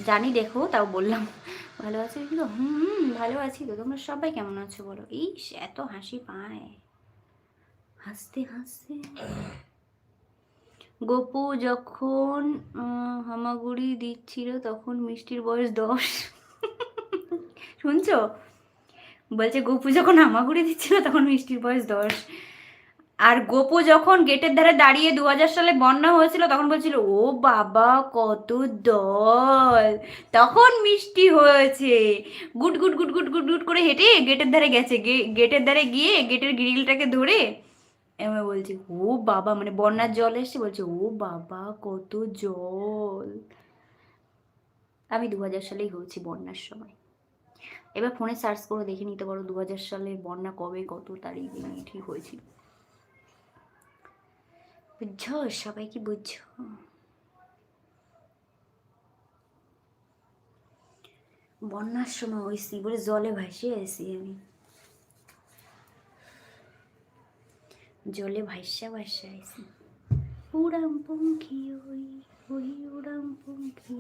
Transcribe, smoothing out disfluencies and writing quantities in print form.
জানি দেখো, তাও বললাম। ভালো আছো কিন্তু? ভালো আছি তো। তোমরা সবাই কেমন আছো বলো? ইস, এত হাসি পায় হাসতে হাসতে। গপু যখন হামাগুড়ি দিচ্ছিল তখন মিষ্টির বয়স 10। শুনছো? বলছে গপু যখন হামাগুড়ি দিচ্ছিল তখন মিষ্টির বয়স 10। আর গপু যখন গেটের ধারে দাঁড়িয়ে 2000 সালে বন্যা হয়েছিল তখন বলছিল ও বাবা কত দল, তখন মিষ্টি হয়েছে। গুট গুট গুট গুট গুট গুট করে হেঁটে গেটের ধারে গেছে, গেটের ধারে গিয়ে গেটের গ্রিলটাকে ধরে এমন বলছে ও বাবা, মানে বন্যার জল এসে বলছে ও বাবা কত জল। আমি 2000 সালেই হয়েছি বন্যার সময়। এবার ফোনে সার্চ করে দেখে নিতে পারো 2000 সালে বন্যা কবে কত তারিখে ঠিক হয়েছিল। বুঝছো? সবাই কি বুঝছো? বন্যার সময় হয়েছি বলে জলে ভাসে আছি আমি, জলে ভাসা ভাসা আছি। উড়াম পঙ্খী ওই, ওই উড়াম পঙ্খী।